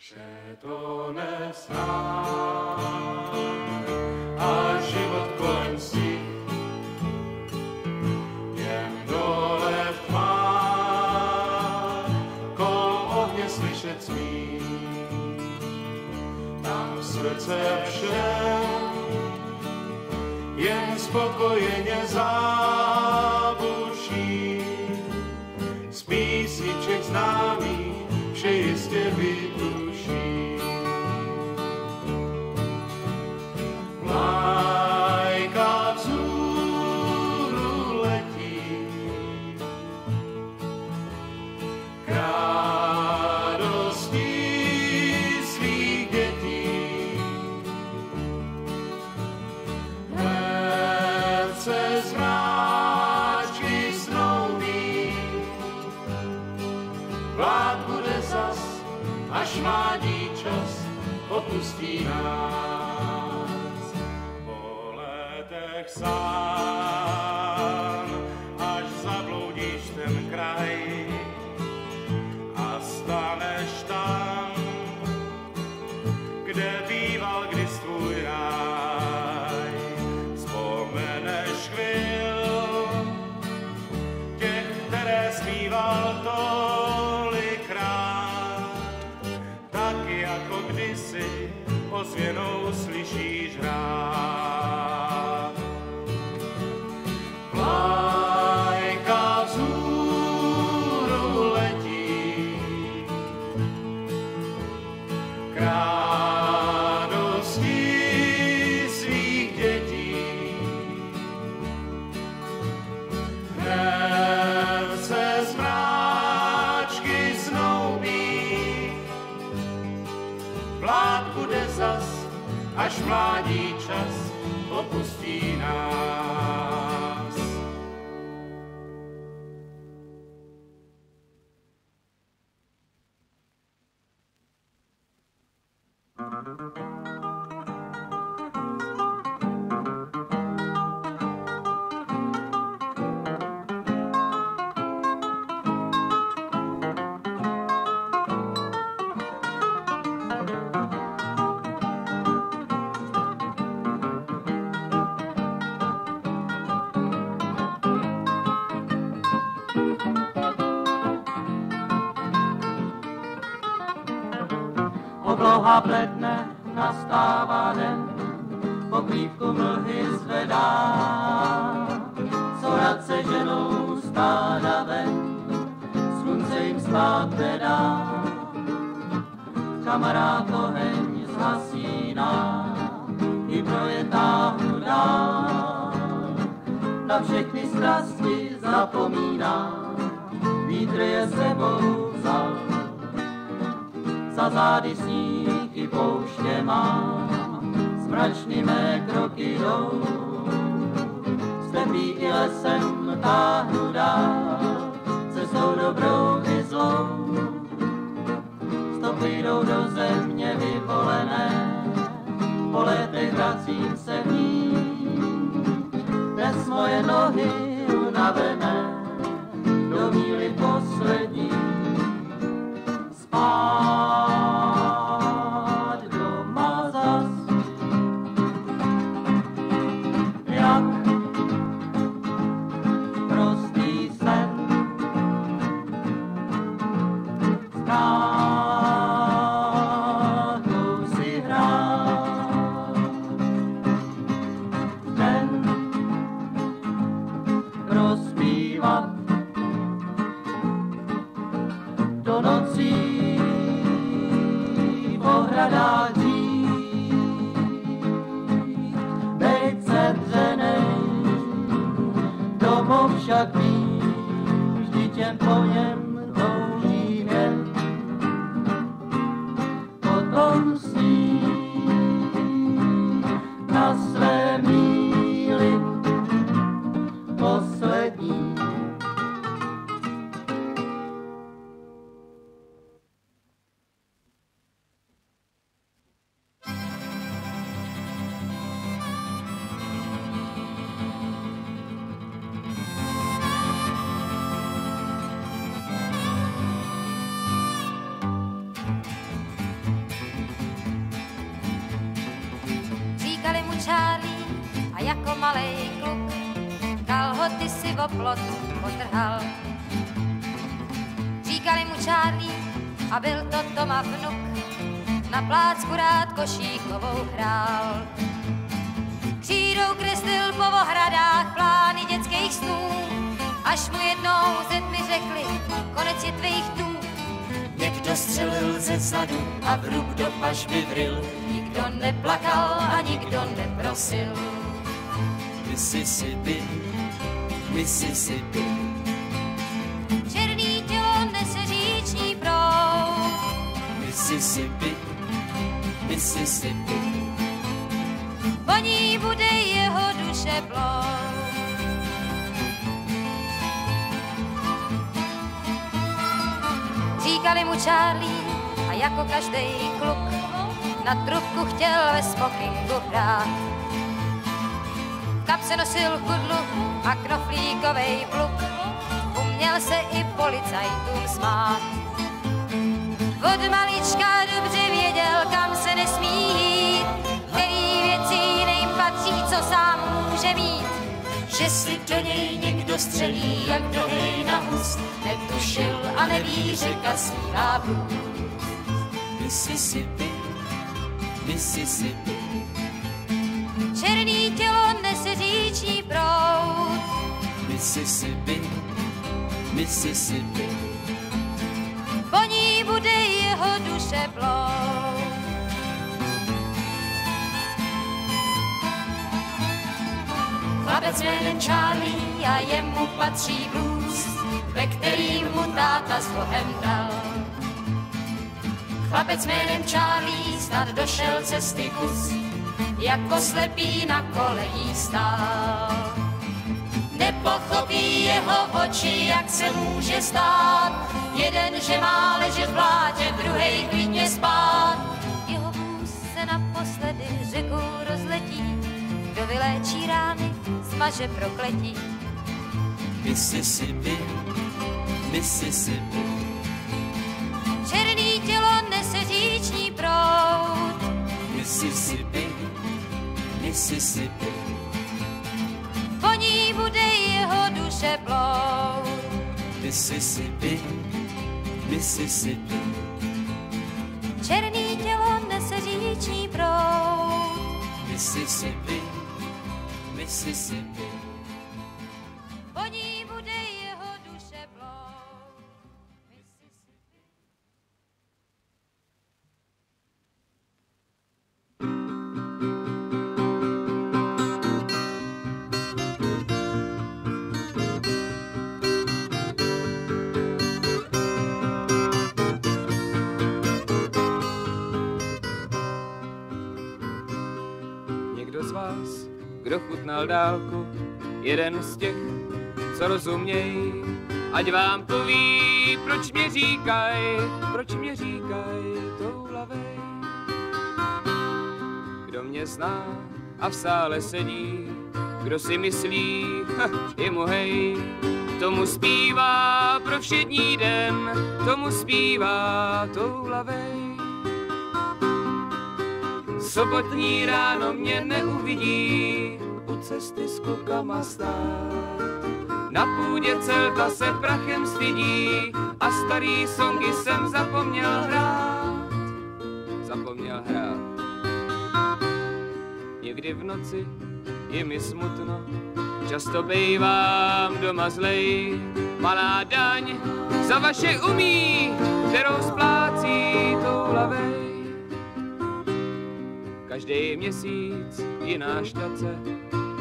Vše to nesná a život kolem si jen dole tmá, kol ohně slyšet smí. Tam srdce všem jen spokojeně zábuší. Z písniček známých vše jistě vytuší. Vlajka vzhůru letí k radosti svých dětí. Hned se z mráčky snoubí, vlád bude zas, až mládí čas opustí nás. Po letech sám, až zabloudíš ten kraj a staneš tam, kde býval kdys tvůj ráj. Vzpomeneš chvil těch, které zpíval tolikrát, tak jako kdysi ozvěnou slyšíš hrát. Vlajka vzhůru letí k radosti svých dětí. Hned se z mráčky snoubí, vlád bude zas, až mládí čas opustí nás. Obloha bledne, nastává den, pokrývku mlhy zvedá. Corat se ženou stáda ven, slunce jim spát nedá. Kamarád oheň zhasíná, i projetáhnu dál. Na všechny strasti zapomíná, vítr je sebou vzal. Za zády sníh i pouště má, smračný mé kroky jdou. Slepý i lesem táhnu dál, cestou dobrou i zlou. Stopy jdou do země vyvolené, po letech vracím se v ní. Dnes moje nohy unavené, do míly poslední. Spát doma zas, jak prostý sen. S krákou si hrát, den rozpívat do nocí. Pohradáčí, bejt sedřenej, domov však víš, vždyť jen po něm toužím jen. Potom sní na své míli poslední. jako malej kluk, kalhoty si v oplot potrhal. Říkali mu Charlie a byl to Toma vnuk, na plácku rád košíkovou hrál. Křídou kreslil po ohradách plány dětských snů, až mu jednou ze tmy řekli, konec je tvých dnů. Někdo střelil ze zadu a vrub do pažby vril, Nikdo neplakal a nikdo neprosil. Mississippi, Mississippi. Černý tělo nese říční proud, Mississippi, Mississippi. po ní bude jeho duše plout. Říkali mu Charlie a jako každej kluk na trubku chtěl ve smokingu hrát. V kapse nosil kudlu a knoflíkovej pluk, uměl se i policajtům smát. Od malička dobře věděl, kam se nesmí jít, který věci jiným patří, co sám může mít. Že si do něj někdo střelí, jak do hej na hus, Netušil a neví, řeka zpívá blues. Mississippi, Mississippi. Černý tělo nese říční proud, Mississippi, Mississippi. po ní bude jeho duše plout. Chlapec jménem Charlie a jemu patří blues, ve kterým mu táta s Bohem dal. Chlapec jménem Charlie snad došel cesty kus, jako slepý na kolejí stál. Nepochopí jeho oči, jak se může stát, jeden, že má ležet v blátě, druhej klidně spát. Jeho vůz se naposledy řekou rozletí, kdo vyléčí rány, smaže prokletí. Mississippi, Mississippi. Černý tělo nese říční proud, Mississippi, Mississippi. po ní bude jeho duše plout. Mississippi, Mississippi. Černý tělo nese říční proud, Mississippi, Mississippi. po ní bude jeho duše plout. Mississippi. Někdo z vás, kdo chutnal dálku, jeden z těch, co rozuměj, ať vám poví, proč mě říkaj, toulavej. Kdo mě zná a v sále sedí, kdo si myslí, je mu hej, tomu zpívá pro všední den, tomu zpívá toulavej. Sobotní ráno mě neuvidí, u cesty s klukama stát. Na půdě celta se prachem stydí a starý songy jsem zapomněl hrát. Někdy v noci je mi smutno, často bejvám doma zlej. Malá daň za vaše umí, kterou splácí toulavej. Každý měsíc jiná štace,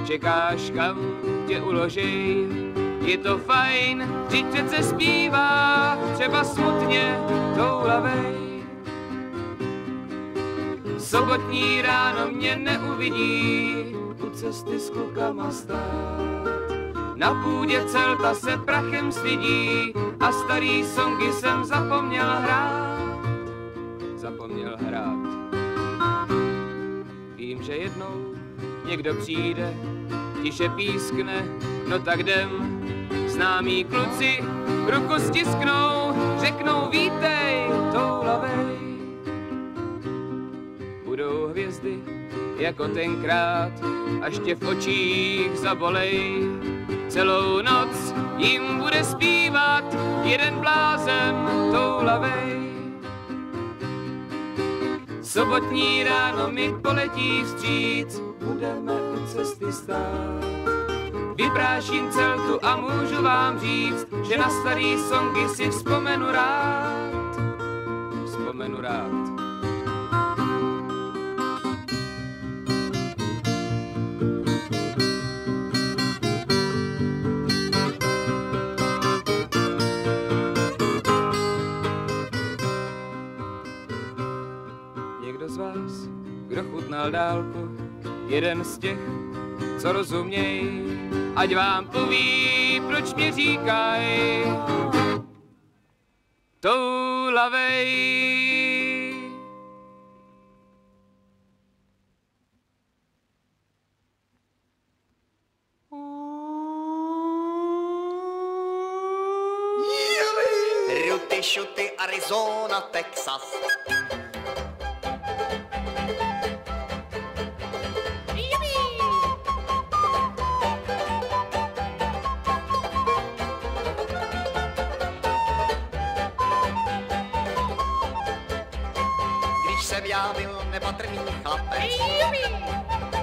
čekáš, kam tě uložej. Je to fajn, vždyť přece zpívá, třeba smutně toulavej. Sobotní ráno mě neuvidí, u cesty s klukama stát. Na půdě celta se prachem stydí a starý songy jsem zapomněl hrát. Vím, že jednou někdo přijde, tiše pískne, no tak jdem. Známí kluci ruku stisknou, řeknou vítej, toulavej. Budou hvězdy jako tenkrát, až tě v očích zabolej. Celou noc jim bude zpívat jeden blázen toulavej. Sobotní ráno mi poletí vstříc, budeme u cesty stát. Vypráším celtu a můžu vám říct, že na starý songy si vzpomenu rád. Vzpomenu rád. Někdo z vás, kdo chutnal dálku, jeden z těch, co rozuměj, ať vám poví, proč mě říkaj toulavej. Ruty, šuty, Arizona, Texas. Javil nepatrný chlapec.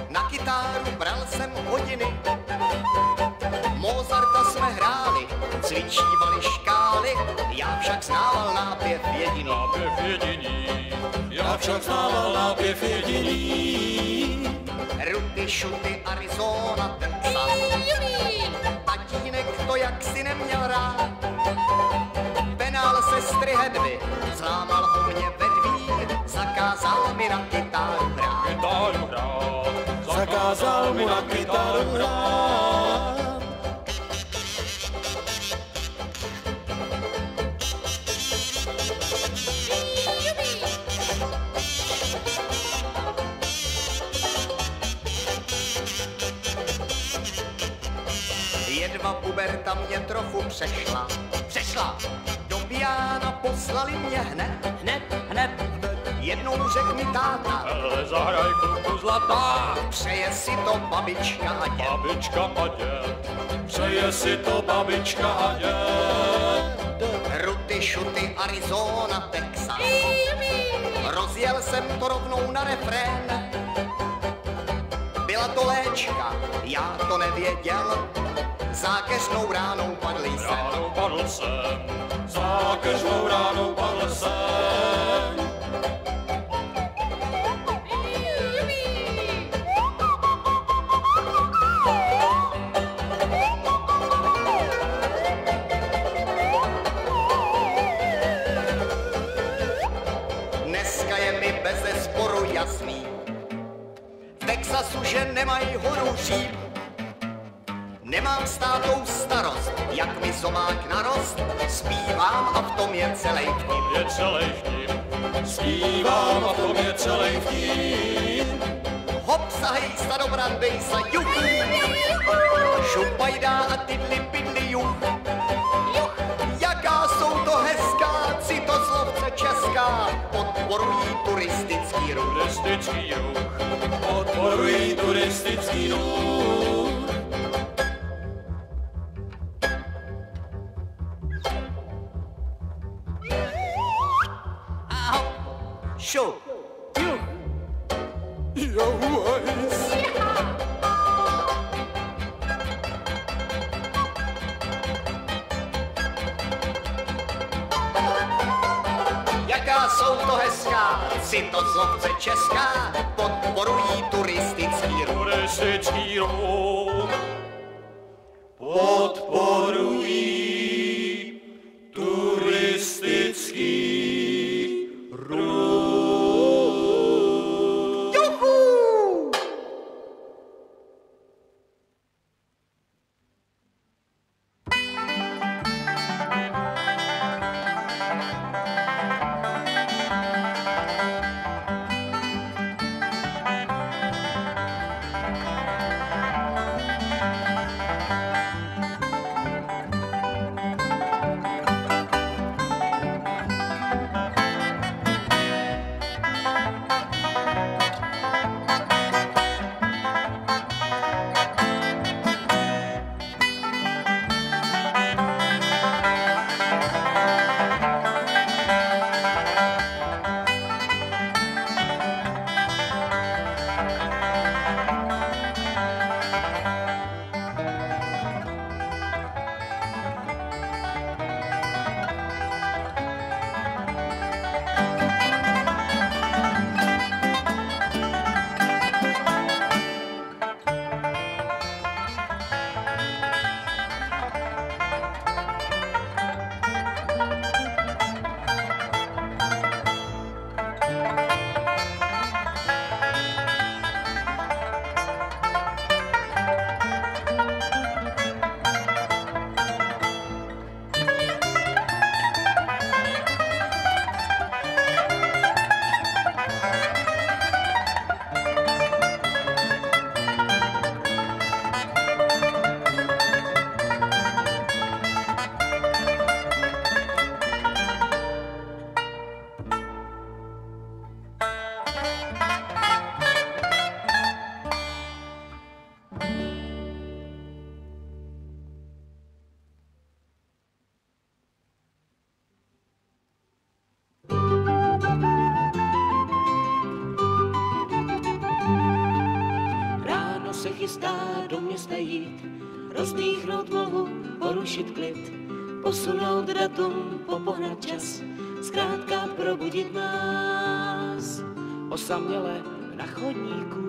Na kytáru bral jsem hodiny, Mozarta jsme hráli, cvičívali škály, já však znával nápěv jediný. Nápěv jediný, já však znával nápěv jediný. Ruty, šuty, Arizona, Texas. Tatínek to jaksi neměl rád, penál sestry Hedvy, zlámal o mě vedví, zakázal mi na kytáru hrát. Kytáru hrát, zakázal mi na kytáru hrát. Jedva puberta mě trochu přešla, do piána poslali mě hned. Jednou řekl mi táta, Ale zahraj kluku zlatá, přeje si to babička a děd. babička a děd. Přeje si to babička a děd. Ruty, šuty, Arizona, Texas. Rozjel jsem to rovnou na refrén. Byla to léčka, já to nevěděl. Zákeřnou ránou padl jsem. Ránou padl jsem, zákeřnou ránou padl jsem. Dneska je mi bezesporu jasný, v Texasu, že nemají horu říp. Nemám s tátou starost, jak mi zobák narost, zpívám a v tom je celej vtip. Je celej vtip, zpívám a v tom je celej vtip. Hopsa, hejsa, do brandejsa, juhu, šupajdá a tydli pydli juch. Jaká jsou to hezká, citoslovce česká, podporují turistický ruch. Turistický ruch, podporují turistický ruch. Šup, juch. Jaká jsou to hezká, citoslovce česká, podporují turistický ruch. Turistický ruch, podporují turistický ruch. rozdýchnout mohu, porušit klid, posunout datum, popohnat čas, zkrátka probudit nás. Osaměle na chodníku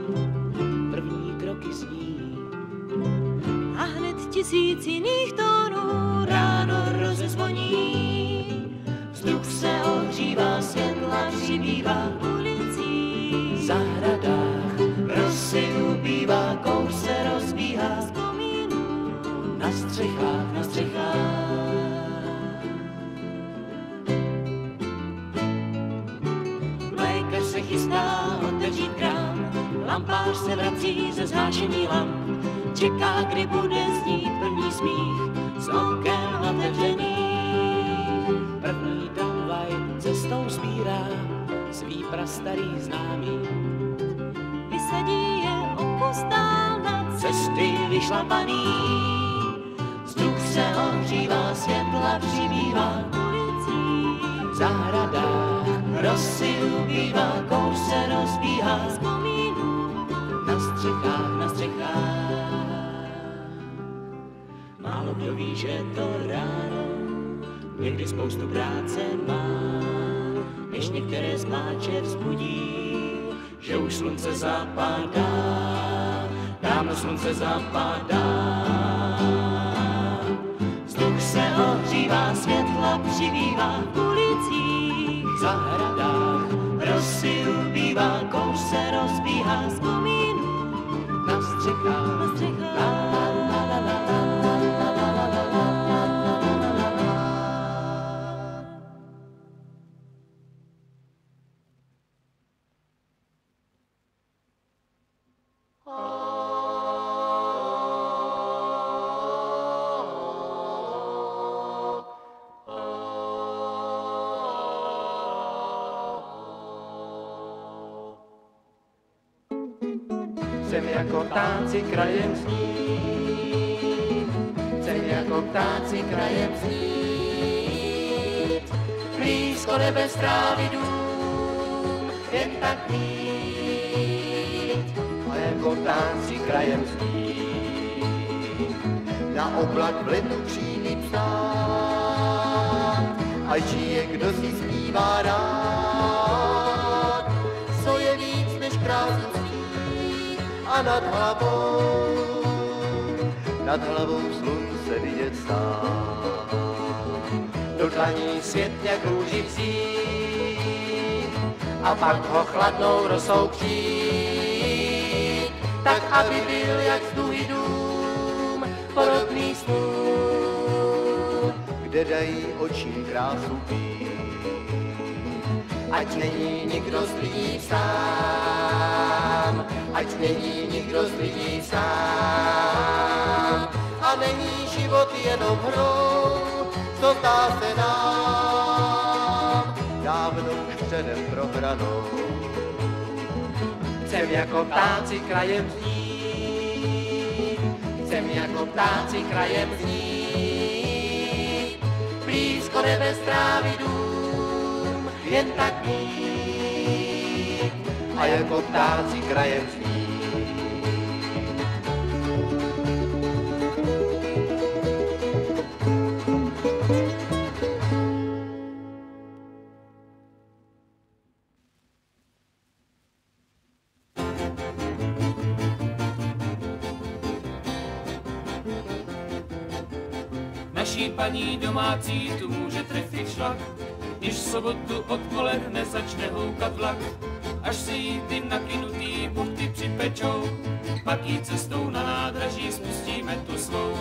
první kroky zní. A hned tisíc jiných tónů ráno rozezvoní. Vzduch se ohřívá, světla přibývá ulicí. V zahradách Rosy ubývá, kouř se rozbíhá z komínů. na střechách, Na střechách mlékař se chystá otevřít krám. Lampář se vrací ze zhášení lamp. Čeká, kdy bude znít první smích z oken otevřených. první tramvaj cestou sbírá svý prastarý známý. Vysadí je opustál na cesty vyšlapaný. Vzduch se ohřívá, světla přibývá ulicí. V zahradách Rosy ubývá, kouř se rozbíhá z komínů. na střechách, Na střechách málo kdo ví, že to ráno někdy spoustu práce má. Než některé zmáče vzbudí, že už slunce zapadá. Dávno slunce zapadá. Vzduch se ohřívá, světla přibývá v ulicích. v zahradách Rosy ubývá, kouř se rozbíhá z komínů. na střechách. Na střechách Jsem jako ptáci krajem snít, jsem jako ptáci krajem snít. Blízko nebe strávy dům, jen tak mít. A jako ptáci krajem snít, Na oblak v letu křídly psát, ať žije, kdo si zpívá rád. Co je víc než krásný sníh a nad hlavou slunce vidět stát. do dlaní svět jak růži vzít, a pak ho chladnou rosou přijít, tak aby byl jak zduhy dům, podobný snům. Kde dají očím krásu pít. Ať není nikdo z lidí sám, ať není nikdo z lidí sám. A není život jenom hrou, co zdá se nám dávno už předem prohranou. Jsem jako ptáci krajem znít, jsem jako ptáci krajem znít. Blízko nebe stráví dům, jen tak mít. A jako ptáci krajem znít. Naší paní domácí tu může trefit šlak, když v sobotu odpoledne začne houkat vlak. Až si jí ty nakynutý buchty připečou, pak jí cestou na nádraží spustíme tu svou.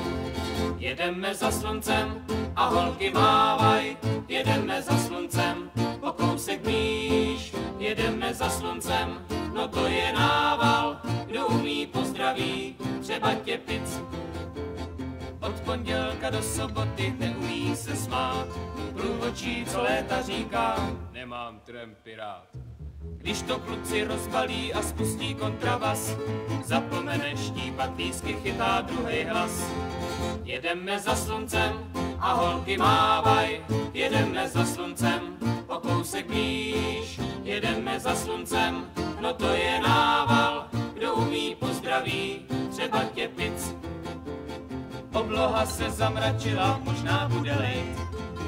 Jedeme za sluncem a holky mávaj, jedeme za sluncem, o kousek blíž. Jedeme za sluncem, no to je nával, kdo umí pozdraví, třeba těpic. Od pondělka do soboty neumí se smát, průvodčí, co léta říká, nemám trampy rád. Když to kluci rozbalí a spustí kontrabas, zapomene štípat lísky, chytá druhej hlas. Jedeme za sluncem a holky mávaj, jedeme za sluncem, o kousek blíž. Jedeme za sluncem, no to je nával, kdo umí pozdraví, třeba těpic. obloha se zamračila, možná bude lejt.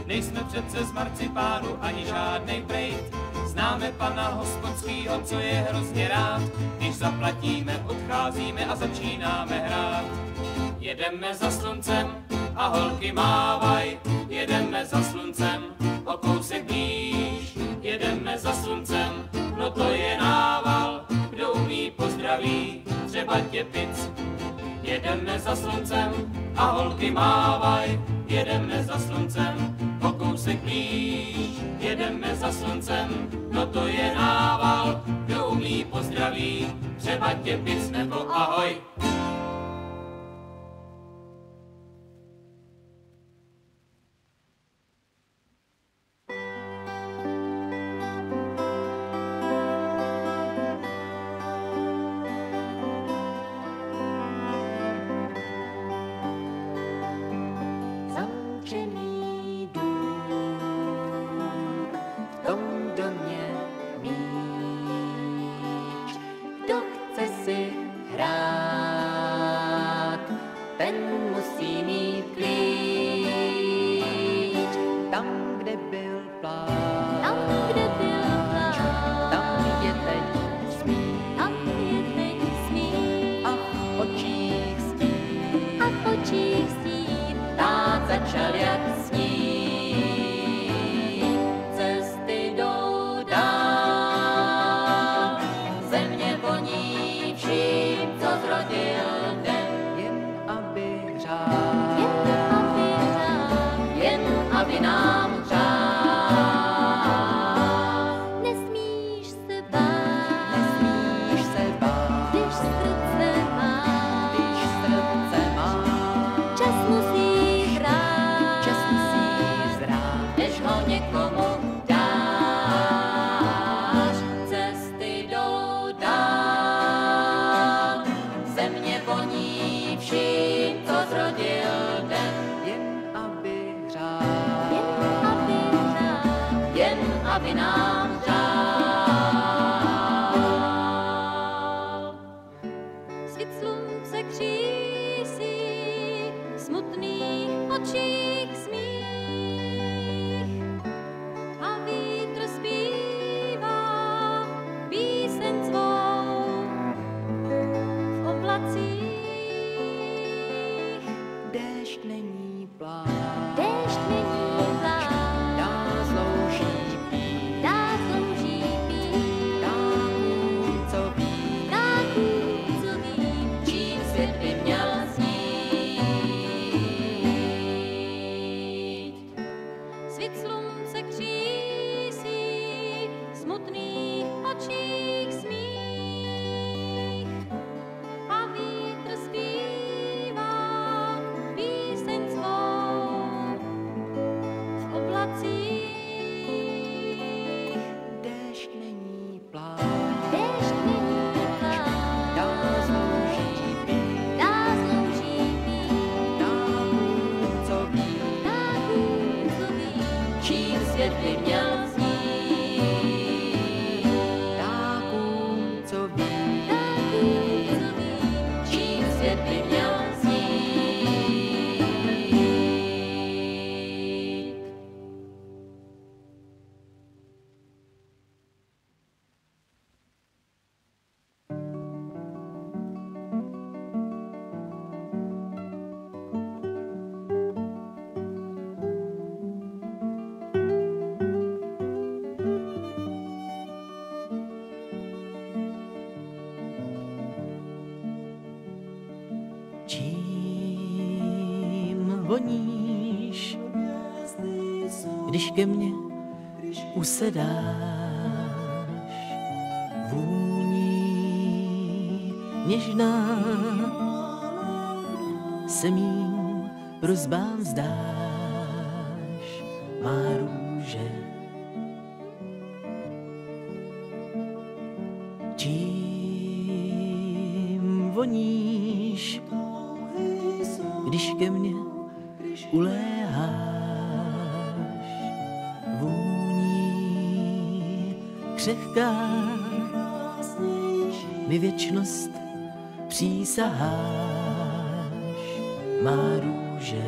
Nejsme přece z marcipánu ani žádnej brejt. Známe pana hospodskýho, co je hrozně rád. Když zaplatíme, odcházíme a začínáme hrát. Jedeme za sluncem a holky mávaj. Jedeme za sluncem o kousek blíž. Jedeme za sluncem, no to je nával. Kdo umí pozdraví, třeba těpic. Jedeme za sluncem a holky mávaj. Jedeme za sluncem o kousek blíž. Jedeme za sluncem, no to je nával. Kdo umí pozdraví, třeba těpic nebo ahoj. voníš, když ke mně usedáš, vůní něžná se mým prosbám vzdáš, má růže. Čím voníš, když ke mně uléháš, vůní křehká mi věčnost přísaháš, má růže. růže.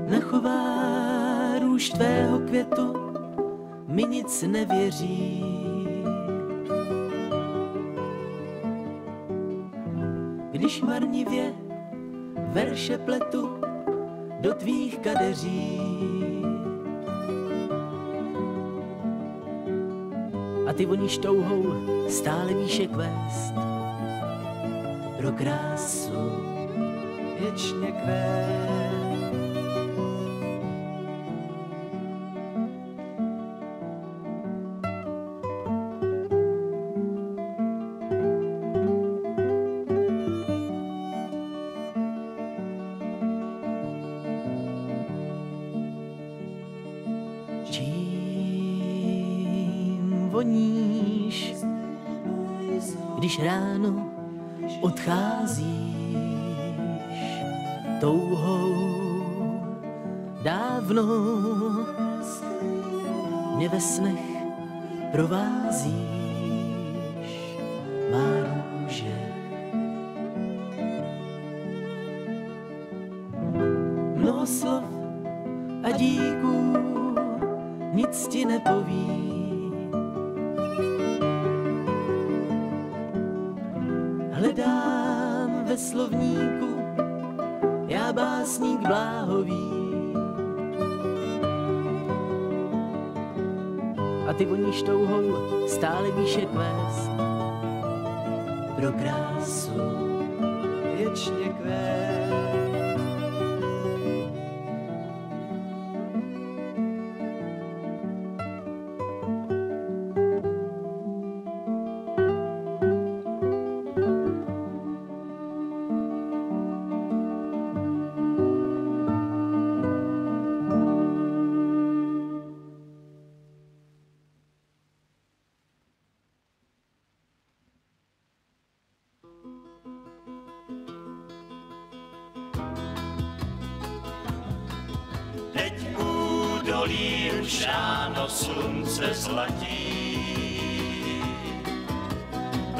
Nechová růž tvého květu mi nic nevěří. Když marnivě verše pletu do tvých kadeří. A ty voníš touhou stále výše kvést pro krásu věčně kvést. Čím voníš, když ráno odcházíš touhou dávno mě ve snech provázíš, má růže. Mnoho slov a díků nic ti nepoví. Hledám ve slovníku, já básník bláhový. A ty voníš touhou stále výše kvést pro krásu věčně kvést. Údolí už ráno slunce zlatí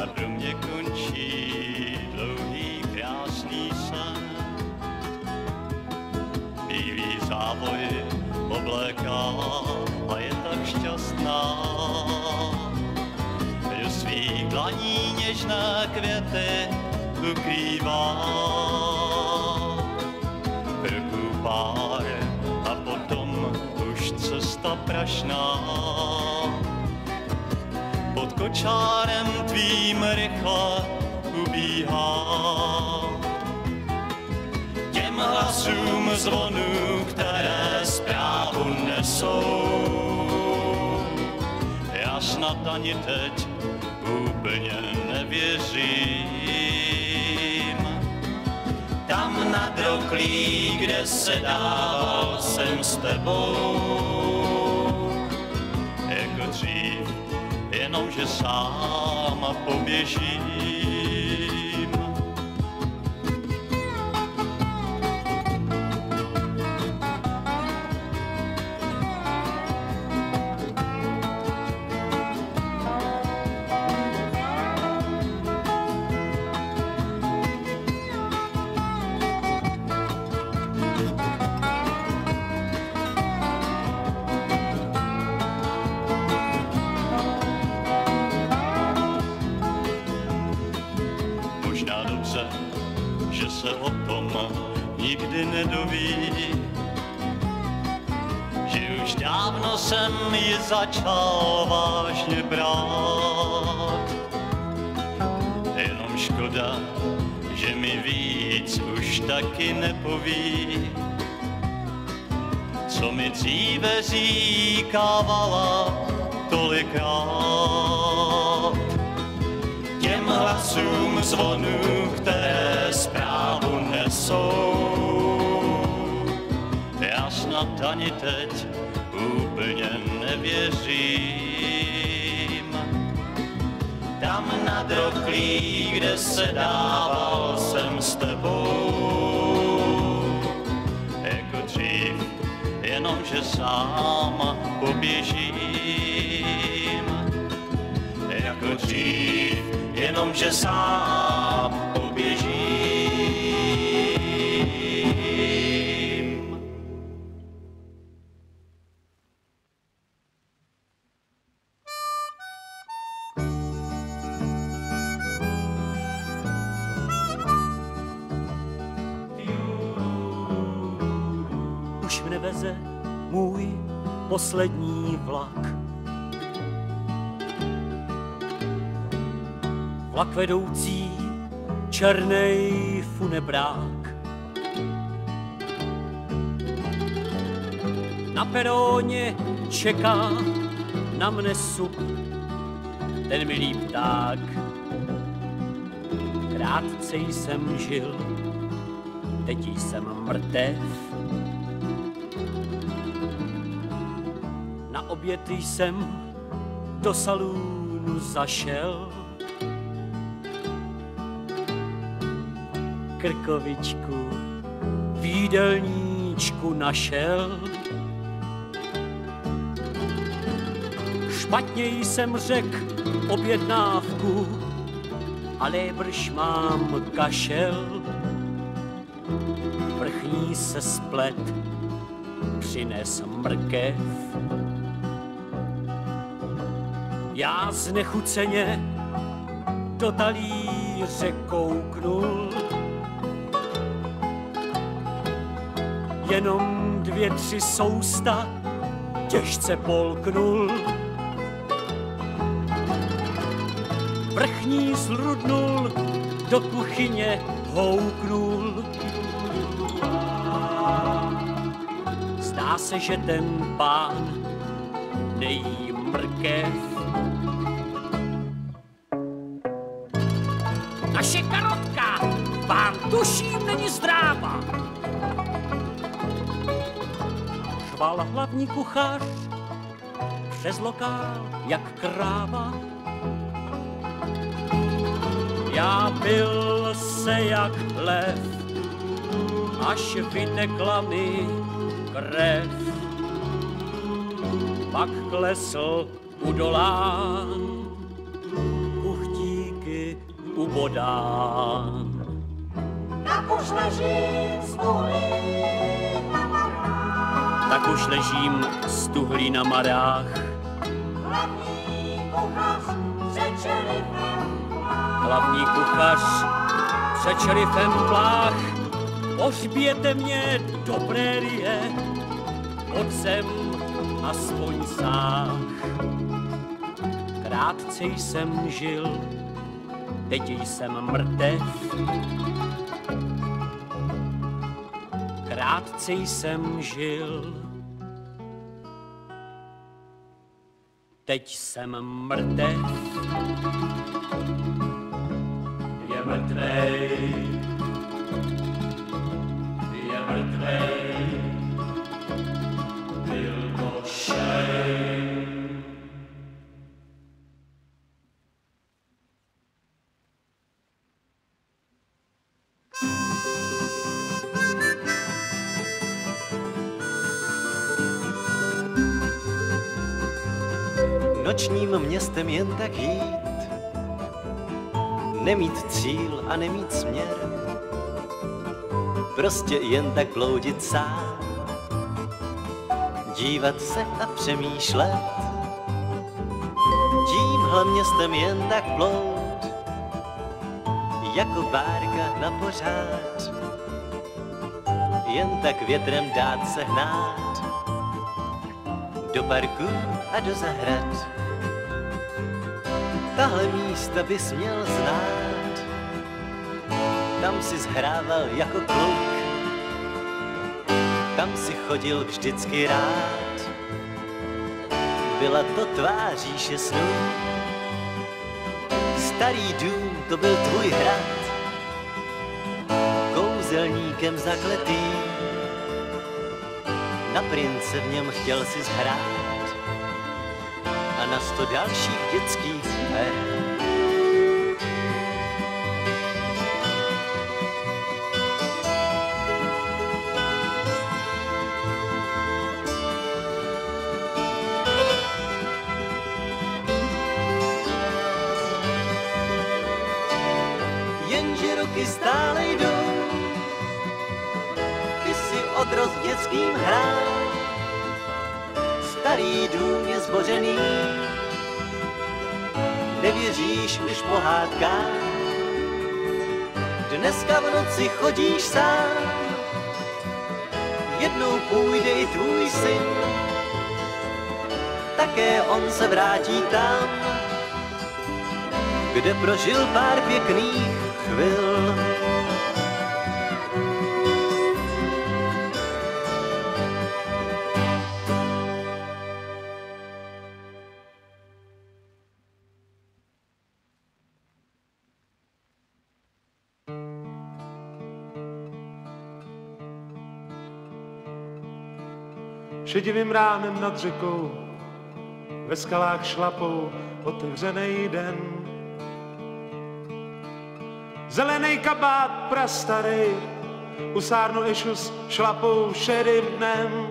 a pro mě končí dlouhý krásný sen. Bílý závoj obléká a je tak šťastná, do svých dlaní něžné květy ukrývá. Ruku pár a potom už cesta prašná. Pod kočárem tvým rychle ubíhá. Těm hlasům zvonů, které zprávu nesou, já snad ani teď úplně nevěřím. Tam nad roklí, kde sedával jsem s tebou, jako dřív, jenomže sám poběžím. Že se o tom nikdy nedoví, že už dávno jsem ji začal vážně brát. Jenom škoda, že mi víc už taky nepoví, co mi dříve říkávala tolikrát. Těm hlasům zvonů, které zprávu nesou, já snad ani teď úplně nevěřím. Tam nad roklí, kde sedával jsem s tebou, jako dřív, jenomže sám poběžím. Jako dřív, jenom tom, že sám poběžím. Už mne veze můj poslední vlak. Vlak vedoucí černej funebrák. Na peróně čeká na mne sup ten milý pták. Krátce jsem žil, teď jsem mrtev. Na oběd jsem do salonu zašel. Krkovičku v jídelníčku našel. Špatně jsem řekl objednávku, ale brž mám kašel. Vrchní se splet, přines mrkev. Já znechuceně do talíře kouknul. Jenom 2, 3 sousta těžce polknul. Vrchní zrudnul, do kuchyně houknul. Zdá se, že ten pán nejí mrkev. Naše karotka vám tuším není zdráva. Šval hlavní kuchař přes lokál jak kráva. Já byl se jak lev, až vytekla mi krev. Pak klesl udolán, kuchtíky ubodán. Tak už ležím stuhlý na marách. Hlavní kuchař před šerifem plách. Pohřběte mě do prérie, pod zem aspoň sách. Krátce jsem žil, teď jsem mrtev. Krátce jsem žil, teď jsem mrtev. Je mrtvej, je mrtvej, byl to šej. Nočním městem jen tak jít, nemít cíl a nemít směr, prostě jen tak bloudit sám, dívat se a přemýšlet. Tímhle městem jen tak plout, jako bárka na pořád, jen tak větrem dát se hnát, do parku a do zahrad. Tahle místa bys měl znát, tam si zhrával jako kluk, tam si chodil vždycky rád, byla to tvá říše snů. Starý dům, to byl tvůj hrad, kouzelníkem zakletý, na prince v něm chtěl si zhrát a na 100 dalších dětských her. roky stále jdou. Ty si odrost dětským hrál, starý dům je zbořený, nevěříš už pohádkám, dneska v noci chodíš sám, jednou půjde i tvůj syn, také on se vrátí tam, kde prožil pár pěkných chvil. Šedivým ránem nad řekou, ve skalách šlapou otevřenej den. Zelenej kabát prastarej, u sárnu ešus šlapou šedým dnem.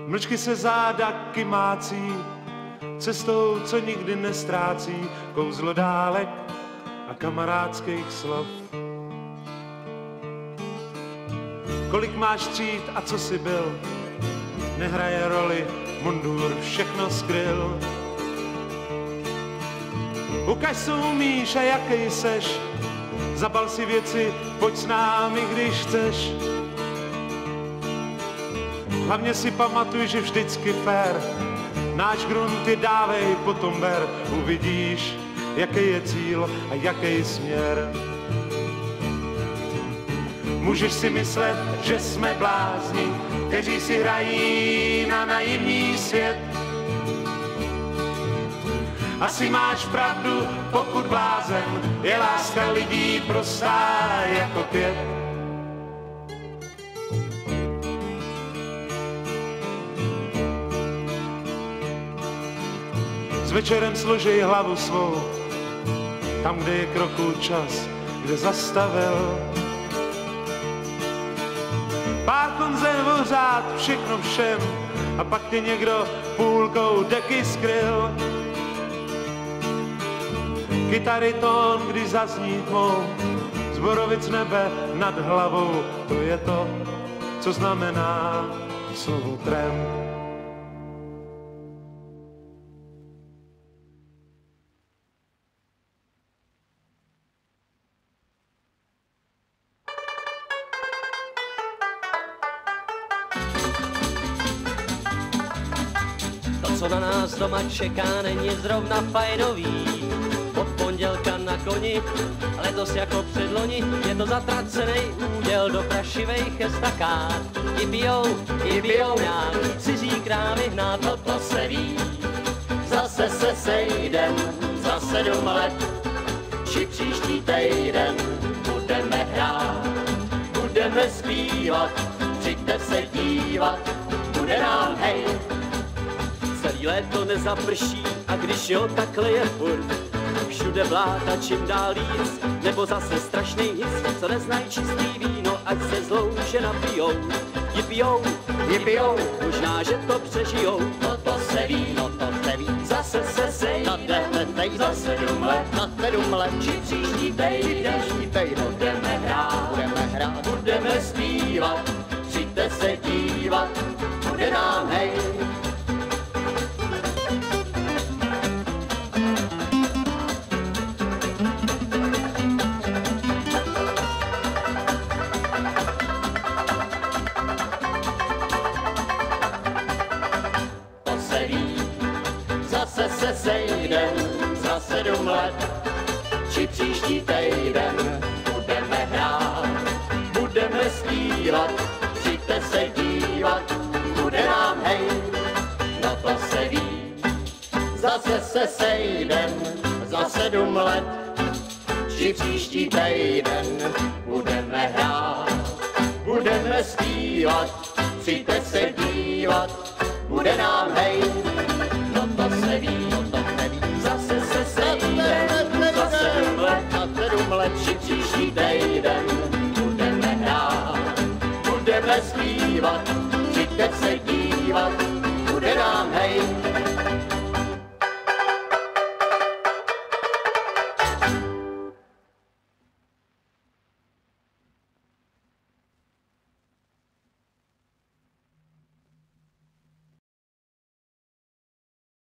Mlčky se záda kymácí, cestou, co nikdy nestrácí, kouzlo dálek a kamarádských slov. Kolik máš tříd a co jsi byl, nehraje roli, mundur všechno skryl. Ukaž, co umíš a jaký seš, zabal si věci, pojď s námi, když chceš. Hlavně si pamatuj, že vždycky fér, náš grunt je dávej, potom ber, uvidíš, jaký je cíl a jaký směr. Můžeš si myslet, že jsme blázni, kteří si hrají na naivní svět. Asi máš pravdu, pokud blázen je láska lidí prostá jako květ. S večerem složej hlavu svou, tam, kde je kroku čas, kde zastavil. Pár konzervů řád, všechno všem, a pak tě někdo půlkou deky skryl. Kytary tón, když zazní tmou, z borovic nebe nad hlavou, to je to, co znamená slovo tramp. Co na nás doma čeká, není zrovna fajnový. Od pondělka na koni, letos jako předloni, je to zatracenej úděl do prašivejch estakád. I bijou nějak cizí krávy hnát, no to se ví. Zase se sejdem za 7 let, či příští týden budeme hrát, budeme zpívat, přijďte se dívat, bude nám hej. Celý léto nezaprší a když jo, takhle je furt. Všude bláta čím dál víc, nebo zase strašný nic, co neznají čistý víno, ať se zlouže napijou. Jipijou, možná, že to přežijou, no to se ví, zase se sejdeme za 7 let, či příští týden budeme hrát, budeme zpívat, přijďte se dívat, bude nám hej. Se sejdem za 7 let, či příští týden budeme hrát, budeme zpívat, přijďte se dívat, bude nám hej, no to se ví. Zase se sejdem za 7 let, či příští týden budeme hrát, budeme zpívat, přijďte se dívat, bude nám hej. To se ví, zase se sejdem za 7 let, či příští týden budeme hrát, budeme zpívat, přijďte se dívat, bude nám hej.